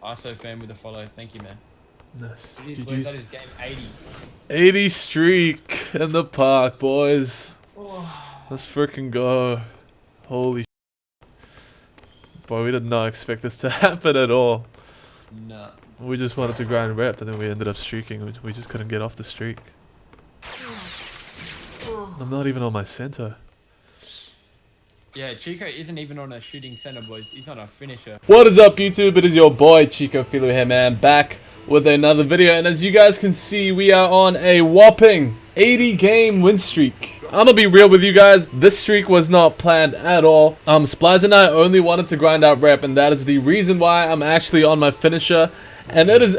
ISO fan with a follow. Thank you, man. Nice. Where's that? Is game 80. 80 streak in the park, boys. Oh. Let's freaking go. Holy boy, we did not expect this to happen at all. Nah. We just wanted to grind rep, and then we ended up streaking. We just couldn't get off the streak. I'm not even on my center. Yeah, Chico isn't even on a shooting center, boys. He's on a finisher. What is up, YouTube? It is your boy ChicoFilo here, man, back with another video. And as you guys can see, we are on a whopping 80 game win streak. I'm gonna be real with you guys, this streak was not planned at all. Splice and I only wanted to grind out rep, and that is the reason why I'm actually on my finisher. And it is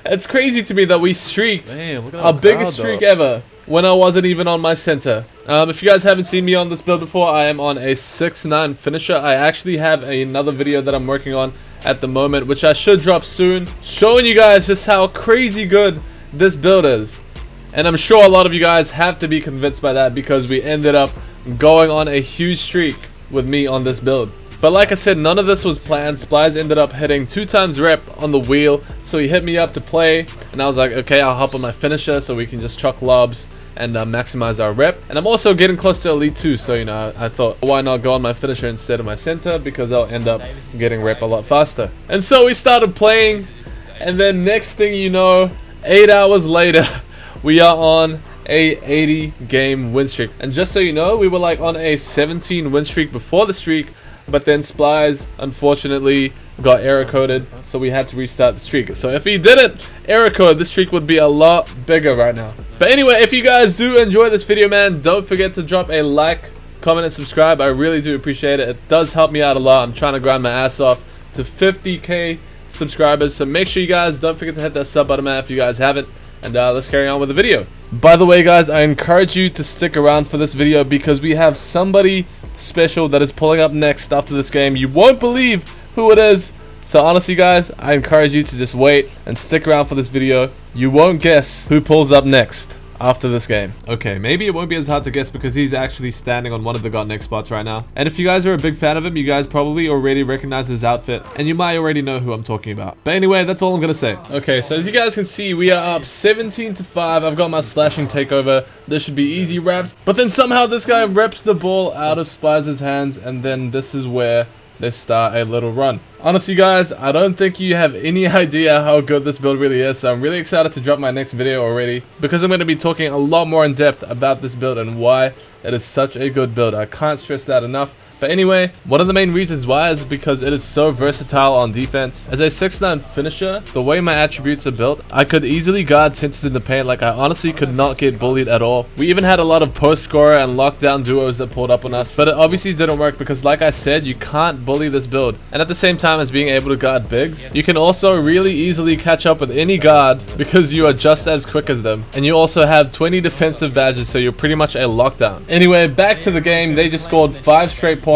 it's crazy to me that we streaked our biggest streak ever when I wasn't even on my center. If you guys haven't seen me on this build before, I am on a 6-9 finisher. I actually have another video that I'm working on at the moment, which I should drop soon, showing you guys just how crazy good this build is. And I'm sure a lot of you guys have to be convinced by that, because we ended up going on a huge streak with me on this build. But like I said, none of this was planned. Splice ended up hitting 2 times rep on the wheel, so he hit me up to play, and I was like, okay, I'll hop on my finisher so we can just chuck lobs and maximize our rep. And I'm also getting close to Elite 2, so you know, I thought, why not go on my finisher instead of my center, because I'll end up getting rep a lot faster. And so we started playing, and then next thing you know, 8 hours later, we are on a 80 game win streak. And just so you know, we were like on a 17 win streak before the streak, but then Splice unfortunately got error coded, so we had to restart the streak. So if he didn't error code, the streak would be a lot bigger right now. But anyway, if you guys do enjoy this video, man, don't forget to drop a like, comment, and subscribe. I really do appreciate it. It does help me out a lot. I'm trying to grind my ass off to 50k subscribers, so make sure you guys don't forget to hit that sub button, man, if you guys haven't. And let's carry on with the video. By the way, guys, I encourage you to stick around for this video, because we have somebody special that is pulling up next after this game. You won't believe who it is. So honestly, guys, I encourage you to just wait and stick around for this video. You won't guess who pulls up next after this game. Okay, maybe it won't be as hard to guess, because he's actually standing on one of the got next spots right now. And if you guys are a big fan of him, you guys probably already recognize his outfit, and you might already know who I'm talking about. But anyway, that's all I'm gonna say. Okay, so as you guys can see, we are up 17-5. I've got my slashing takeover. This should be easy reps, but then somehow this guy reps the ball out of Splice's hands, and then this is where they start a little run. Honestly, guys, I don't think you have any idea how good this build really is, so I'm really excited to drop my next video already, because I'm going to be talking a lot more in depth about this build and why it is such a good build. I can't stress that enough. But anyway, one of the main reasons why is because it is so versatile on defense. As a 6-9 finisher, the way my attributes are built, I could easily guard centers in the paint. Like, I honestly could not get bullied at all. We even had a lot of post scorer and lockdown duos that pulled up on us, but it obviously didn't work, because like I said, you can't bully this build. And at the same time as being able to guard bigs, you can also really easily catch up with any guard, because you are just as quick as them. And you also have 20 defensive badges, so you're pretty much a lockdown. Anyway, back to the game. They just scored 5 straight points.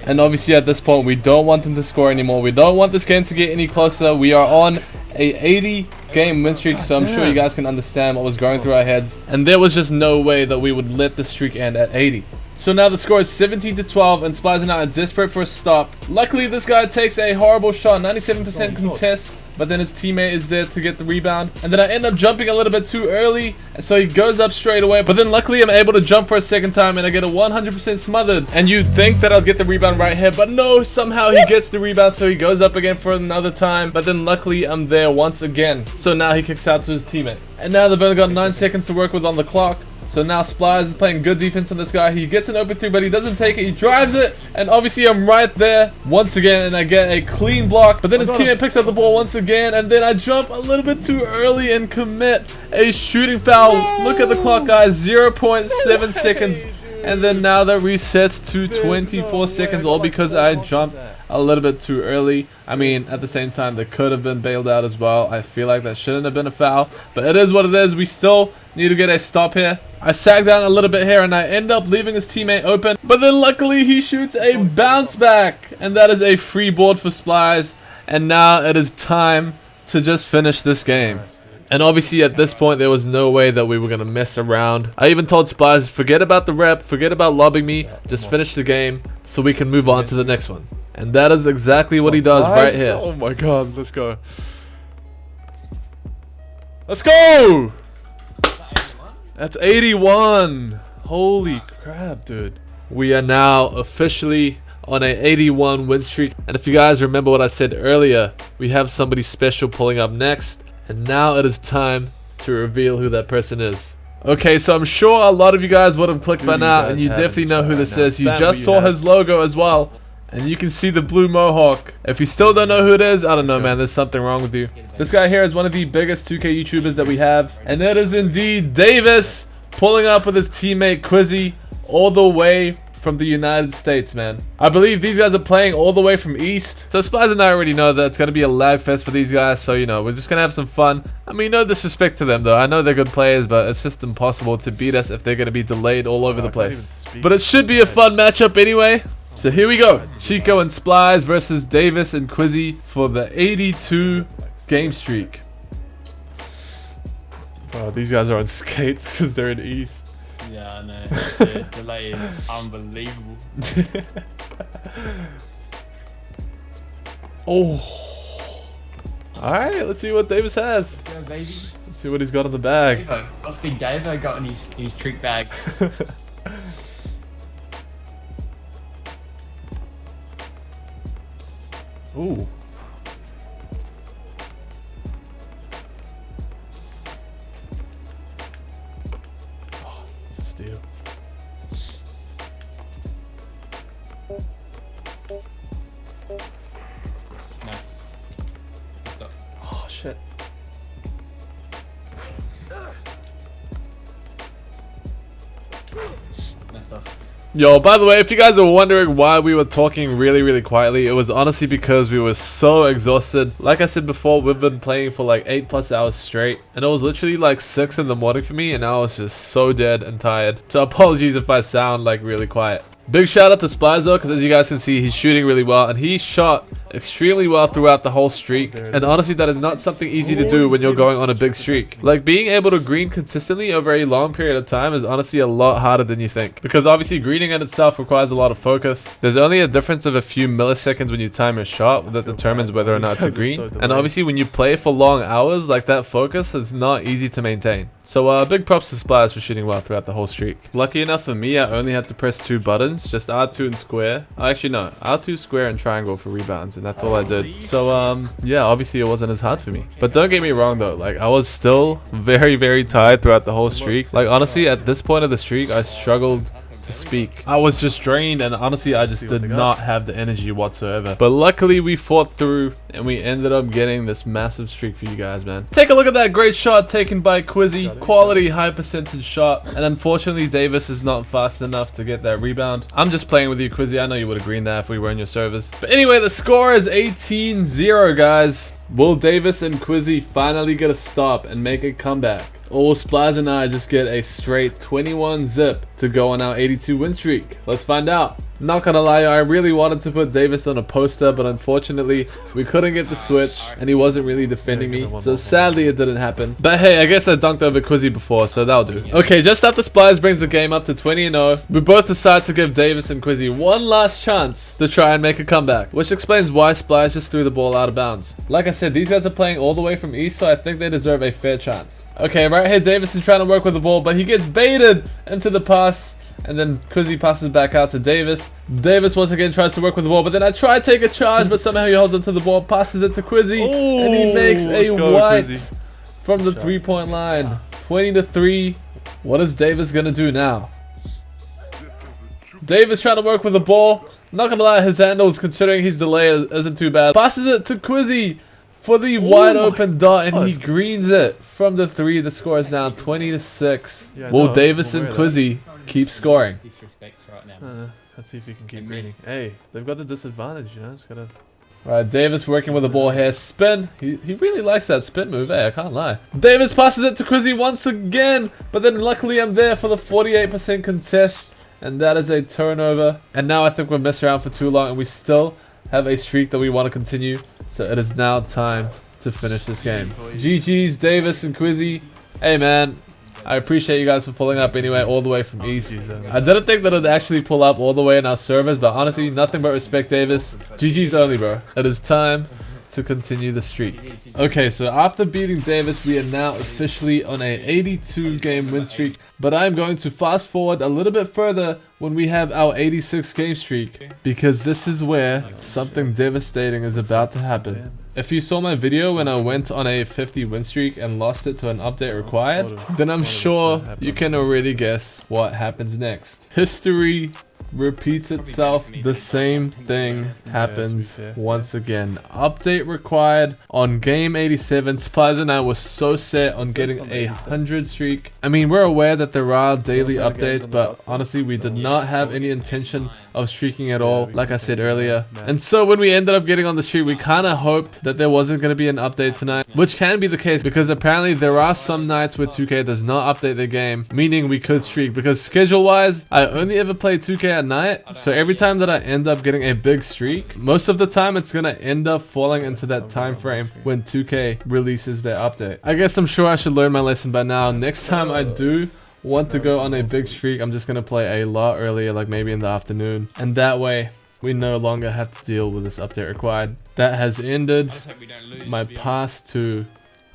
And obviously at this point, we don't want them to score anymore. We don't want this game to get any closer. We are on a 80 game win streak, so I'm sure you guys can understand what was going through our heads. And there was just no way that we would let the streak end at 80. So now the score is 17-12, and Splice and I are desperate for a stop. Luckily, this guy takes a horrible shot, 97% contest, but then his teammate is there to get the rebound. And then I end up jumping a little bit too early, and so he goes up straight away. But then luckily, I'm able to jump for a second time, and I get a 100% smothered. And you'd think that I'll get the rebound right here, but no, somehow he gets the rebound, so he goes up again for another time. But then luckily, I'm there once again. So now he kicks out to his teammate. And now they've only got 9 seconds to work with on the clock. So now Splice is playing good defense on this guy. He gets an open 3, but he doesn't take it. He drives it, and obviously I'm right there once again, and I get a clean block. But then his teammate picks up the ball once again, and then I jump a little bit too early and commit a shooting foul. Look at the clock, guys, 0.7 seconds. And then now that resets to 24 seconds, all because I jumped a little bit too early. I mean, at the same time, they could have been bailed out as well. I feel like that shouldn't have been a foul, but it is what it is. We still need to get a stop here. I sag down a little bit here, and I end up leaving his teammate open, but then luckily he shoots a bounce back, and that is a free board for Splice. And now it is time to just finish this game. And obviously at this point, there was no way that we were going to mess around. I even told Splice, forget about the rep, forget about lobbing me, just finish the game so we can move on to the next one. And that is exactly what he does right here. Oh my god, let's go. Let's go! That's 81. Holy crap, dude. We are now officially on an 81 win streak. And if you guys remember what I said earlier, we have somebody special pulling up next. And now it is time to reveal who that person is. Okay, so I'm sure a lot of you guys would have clicked by now, and you definitely know who this is. You just saw his logo as well. And you can see the blue mohawk. If you still don't know who it is, I don't know, man. There's something wrong with you. This guy here is one of the biggest 2K YouTubers that we have. And that is indeed Davis, pulling up with his teammate Quizzy all the way from the United States, man. I believe these guys are playing all the way from East. So Spies and I already know that it's going to be a lag fest for these guys. So, you know, we're just going to have some fun. I mean, no disrespect to them, though. I know they're good players, but it's just impossible to beat us if they're going to be delayed all over the place. But it should be a fun matchup anyway. So here we go. Chico and Splies versus Davis and Quizzy for the 82 game streak. Bro, these guys are on skates because they're in East. Yeah, I know. The delay is unbelievable. Oh. Alright, let's see what Davis has. Yeah, baby. Let's see what he's got in the bag. What's the Davo got in his trick bag? Ooh. Oh, it's a steal. Nice. Stop. Oh, shit. Messed up. Yo, by the way, if you guys are wondering why we were talking really quietly, it was honestly because we were so exhausted. Like I said before, we've been playing for like 8+ hours straight, and it was literally like 6 in the morning for me, and I was just so dead and tired. So apologies if I sound like really quiet. Big shout out to Splies though, because as you guys can see, he's shooting really well, and he shot extremely well throughout the whole streak. And honestly, that is not something easy to do when you're going on a big streak. Like, being able to green consistently over a long period of time is honestly a lot harder than you think, because obviously greening in itself requires a lot of focus. There's only a difference of a few milliseconds when you time your shot that determines whether or not to green. And obviously when you play for long hours, like, that focus is not easy to maintain. So big props to Splies for shooting well throughout the whole streak. Lucky enough for me, I only had to press 2 buttons, just R2 and square. Actually no, R2, square, and triangle for rebounds, and that's all I did. So yeah, obviously it wasn't as hard for me. But don't get me wrong though, like, I was still very tired throughout the whole streak. Like, honestly, at this point of the streak, I struggled to speak. I was just drained, and honestly I just did not have the energy whatsoever. But luckily we fought through, and we ended up getting this massive streak for you guys, man. Take a look at that great shot taken by Quizzy. Quality, high percentage shot. And unfortunately Davis is not fast enough to get that rebound. I'm just playing with you, Quizzy. I know you would have greened that if we were in your servers. But anyway, the score is 18-0, guys. Will Davis and Quizzy finally get a stop and make a comeback? Or will Splies and I just get a straight 21 zip to go on our 82 win streak? Let's find out. Not gonna lie, I really wanted to put Davis on a poster, but unfortunately we couldn't get the switch, and he wasn't really defending me, so sadly it didn't happen. But hey, I guess I dunked over Quizzy before, so that'll do. Okay, just after Splies brings the game up to 20-0, we both decide to give Davis and Quizzy one last chance to try and make a comeback, which explains why Splies just threw the ball out of bounds. Like I said, these guys are playing all the way from East, so I think they deserve a fair chance. Okay, right here Davis is trying to work with the ball, but he gets baited into the pass. And then Quizzy passes back out to Davis. Davis once again tries to work with the ball, but then I try to take a charge, but somehow he holds onto the ball, passes it to Quizzy, and he makes a white from the 3-point line. 20-3. What is Davis gonna do now? Davis trying to work with the ball. Not gonna lie, his handles, considering his delay, isn't too bad. Passes it to Quizzy for the wide open dot, and he greens it from the 3. The score is now 20-6. Yeah, Will Davis and Quizzy keep scoring? Disrespect right now. Let's see if he can keep greening. Hey, they've got the disadvantage, you know. Just gotta. Alright, Davis working with the ball here. Spin. He really likes that spin move, I can't lie. Davis passes it to Quizzy once again, but then luckily I'm there for the 48% contest, and that is a turnover. And now I think we've messed around for too long, and we still have a streak that we want to continue. So it is now time to finish this game. GG's, Davis and Quizzy. Hey man, I appreciate you guys for pulling up anyway, all the way from East. I didn't think that it'd actually pull up all the way in our servers, but honestly, nothing but respect, Davis. GG's only, bro. It is time to continue the streak. Okay, so after beating Davis, we are now officially on a 82 game win streak, but I'm going to fast forward a little bit further when we have our 86 game streak, because this is where something devastating is about to happen. If you saw my video when I went on a 50 win streak and lost it to an update required, then I'm sure you can already guess what happens next. History repeats itself. The same thing happens once again. Update required on game 87. Supplies and I were so set on getting a 100 streak. I mean, we're aware that there are daily updates, but honestly, we did not have any intention of streaking at all, like I said earlier. And so when we ended up getting on the streak, we kind of hoped that there wasn't going to be an update tonight, which can be the case because apparently there are some nights where 2K does not update their game, meaning we could streak, because schedule wise, I only ever play 2K at night. So every time that I end up getting a big streak, most of the time it's going to end up falling into that time frame when 2K releases their update. I guess I'm sure I should learn my lesson by now. Next time I do want to go on a big streak, I'm just going to play a lot earlier, like maybe in the afternoon. And that way, we no longer have to deal with this update required. That has ended my past two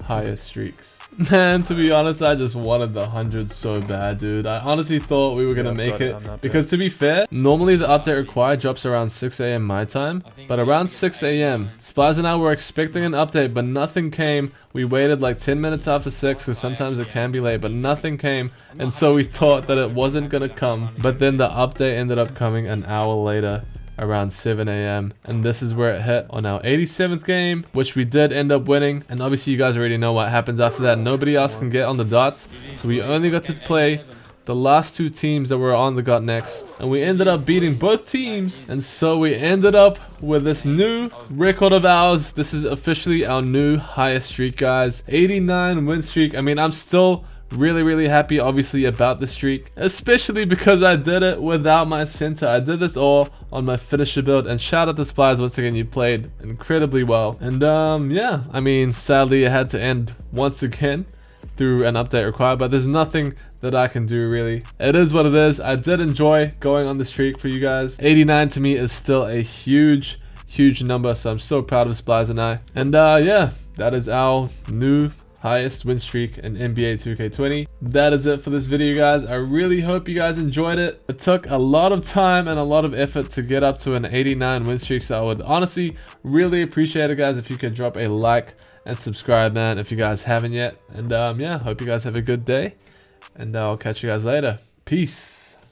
highest streaks. Man, to be honest, I just wanted the 100 so bad, dude. I honestly thought we were gonna make it, because to be fair, normally the update required drops around 6 AM my time, but around 6 AM, Splies and I were expecting an update, but nothing came. We waited like 10 minutes after 6, because sometimes it can be late, but nothing came, and so we thought that it wasn't gonna come, but then the update ended up coming an hour later, around 7 AM, and this is where it hit on our 87th game, which we did end up winning. And obviously you guys already know what happens after that. Nobody else can get on the dots, so we only got to play the last two teams that were on the got next, and we ended up beating both teams, and so we ended up with this new record of ours. This is officially our new highest streak, guys. 89 win streak. I mean, I'm still really happy obviously about the streak, especially because I did it without my center. I did this all on my finisher build, and shout out to Splies once again. You played incredibly well, and yeah, I mean, sadly it had to end once again through an update required, but there's nothing that I can do really. It is what it is. I did enjoy going on the streak for you guys. 89 to me is still a huge number, so I'm so proud of Splies and I. And yeah, that is our new highest win streak in NBA 2K20. That is it for this video, guys. I really hope you guys enjoyed it. It took a lot of time and a lot of effort to get up to an 89 win streak, so I would honestly really appreciate it, guys, if you could drop a like and subscribe, man, if you guys haven't yet. And yeah, hope you guys have a good day, and I'll catch you guys later. Peace.